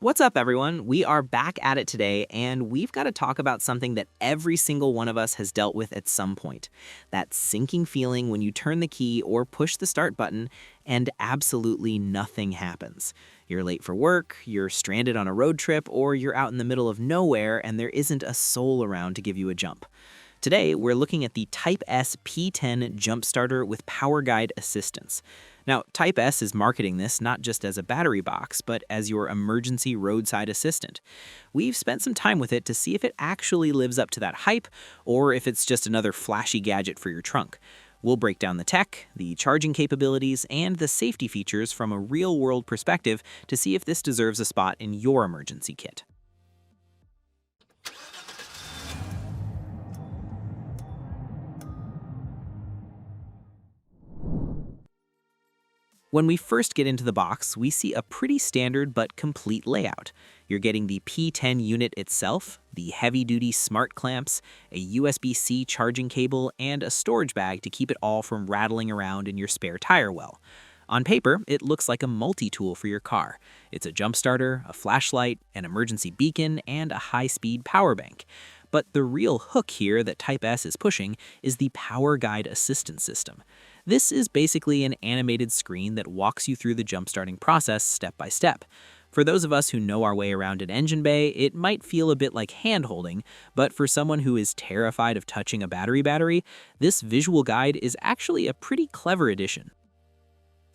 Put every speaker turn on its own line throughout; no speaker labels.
What's up, everyone? We are back at it today, and we've got to talk about something that every single one of us has dealt with at some point. That sinking feeling when you turn the key or push the start button and absolutely nothing happens. You're late for work, you're stranded on a road trip, or you're out in the middle of nowhere and there isn't a soul around to give you a jump. Today, we're looking at the Type S P10 jump starter with power guide assistance. Now, Type S is marketing this not just as a battery box, but as your emergency roadside assistant. We've spent some time with it to see if it actually lives up to that hype, or if it's just another flashy gadget for your trunk. We'll break down the tech, the charging capabilities, and the safety features from a real-world perspective to see if this deserves a spot in your emergency kit. When we first get into the box, we see a pretty standard but complete layout. You're getting the P10 unit itself, the heavy-duty smart clamps, a USB-C charging cable, and a storage bag to keep it all from rattling around in your spare tire well. On paper, it looks like a multi-tool for your car. It's a jump starter, a flashlight, an emergency beacon, and a high-speed power bank. But the real hook here that Type S is pushing is the Power Guide Assistance System. This is basically an animated screen that walks you through the jump-starting process step by step. For those of us who know our way around an engine bay, it might feel a bit like hand-holding, but for someone who is terrified of touching a battery, this visual guide is actually a pretty clever addition.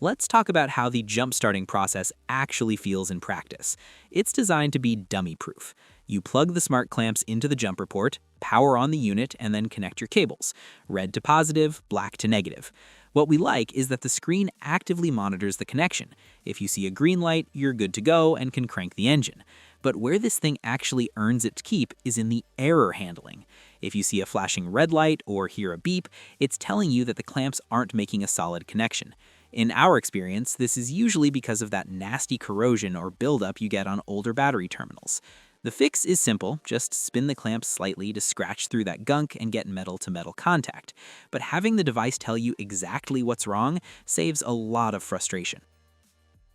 Let's talk about how the jump-starting process actually feels in practice. It's designed to be dummy-proof. You plug the smart clamps into the jumper port, power on the unit, and then connect your cables. Red to positive, black to negative. What we like is that the screen actively monitors the connection. If you see a green light, you're good to go and can crank the engine. But where this thing actually earns its keep is in the error handling. If you see a flashing red light or hear a beep, it's telling you that the clamps aren't making a solid connection. In our experience, this is usually because of that nasty corrosion or buildup you get on older battery terminals. The fix is simple, just spin the clamp slightly to scratch through that gunk and get metal-to-metal contact. But having the device tell you exactly what's wrong saves a lot of frustration.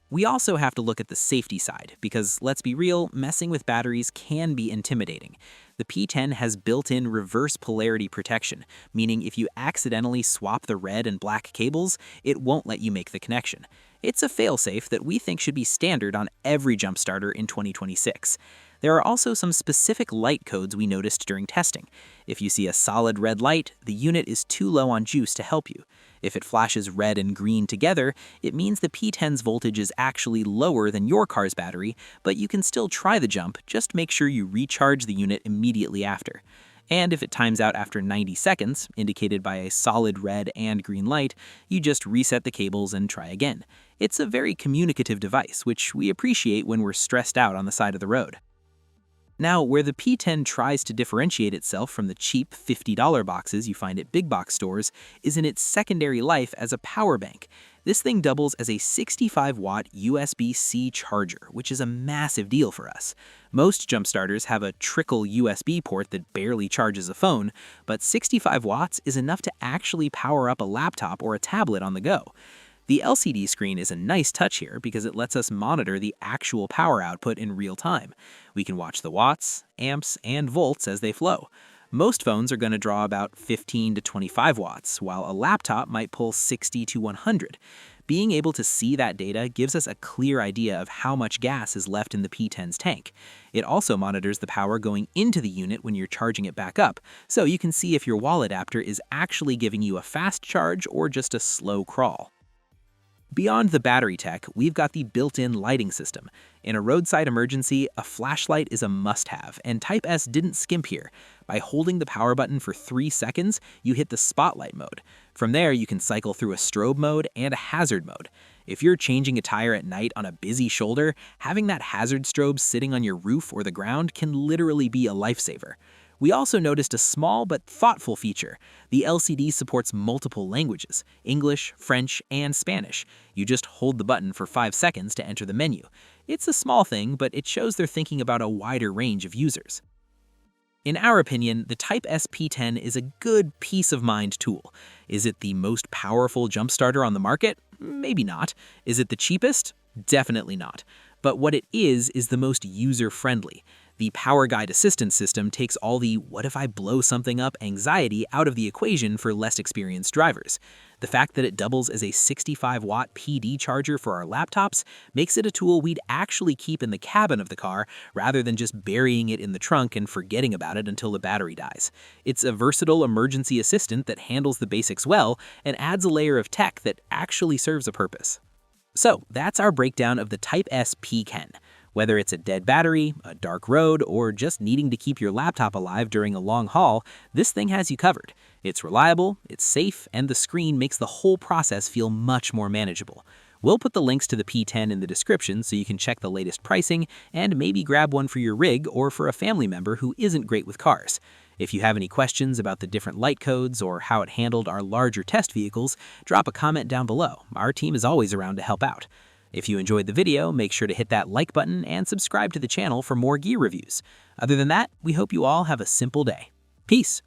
We also have to look at the safety side, because let's be real, messing with batteries can be intimidating. The P10 has built-in reverse polarity protection, meaning if you accidentally swap the red and black cables, it won't let you make the connection. It's a failsafe that we think should be standard on every jump starter in 2026. There are also some specific light codes we noticed during testing. If you see a solid red light, the unit is too low on juice to help you. If it flashes red and green together, it means the P10's voltage is actually lower than your car's battery, but you can still try the jump, just make sure you recharge the unit immediately after. And if it times out after 90 seconds, indicated by a solid red and green light, you just reset the cables and try again. It's a very communicative device, which we appreciate when we're stressed out on the side of the road. Now, where the P10 tries to differentiate itself from the cheap $50 boxes you find at big box stores is in its secondary life as a power bank. This thing doubles as a 65-watt USB-C charger, which is a massive deal for us. Most jump starters have a trickle USB port that barely charges a phone, but 65 watts is enough to actually power up a laptop or a tablet on the go. The LCD screen is a nice touch here because it lets us monitor the actual power output in real time. We can watch the watts, amps, and volts as they flow. Most phones are going to draw about 15 to 25 watts, while a laptop might pull 60 to 100. Being able to see that data gives us a clear idea of how much gas is left in the P10's tank. It also monitors the power going into the unit when you're charging it back up, so you can see if your wall adapter is actually giving you a fast charge or just a slow crawl. Beyond the battery tech, we've got the built-in lighting system. In a roadside emergency, a flashlight is a must-have, and Type S didn't skimp here. By holding the power button for 3 seconds, you hit the spotlight mode. From there, you can cycle through a strobe mode and a hazard mode. If you're changing a tire at night on a busy shoulder, having that hazard strobe sitting on your roof or the ground can literally be a lifesaver. We also noticed a small but thoughtful feature. The LCD supports multiple languages, English, French, and Spanish. You just hold the button for 5 seconds to enter the menu. It's a small thing, but it shows they're thinking about a wider range of users. In our opinion, the Type S P10 is a good peace of mind tool. Is it the most powerful jump starter on the market? Maybe not. Is it the cheapest? Definitely not. But what it is the most user-friendly. The Power Guide Assistance system takes all the "what if I blow something up" anxiety out of the equation for less experienced drivers. The fact that it doubles as a 65-watt PD charger for our laptops makes it a tool we'd actually keep in the cabin of the car rather than just burying it in the trunk and forgetting about it until the battery dies. It's a versatile emergency assistant that handles the basics well and adds a layer of tech that actually serves a purpose. So that's our breakdown of the Type S P10. Whether it's a dead battery, a dark road, or just needing to keep your laptop alive during a long haul, this thing has you covered. It's reliable, it's safe, and the screen makes the whole process feel much more manageable. We'll put the links to the P10 in the description so you can check the latest pricing and maybe grab one for your rig or for a family member who isn't great with cars. If you have any questions about the different light codes or how it handled our larger test vehicles, drop a comment down below. Our team is always around to help out. If you enjoyed the video, make sure to hit that like button and subscribe to the channel for more gear reviews. Other than that, we hope you all have a simple day. Peace!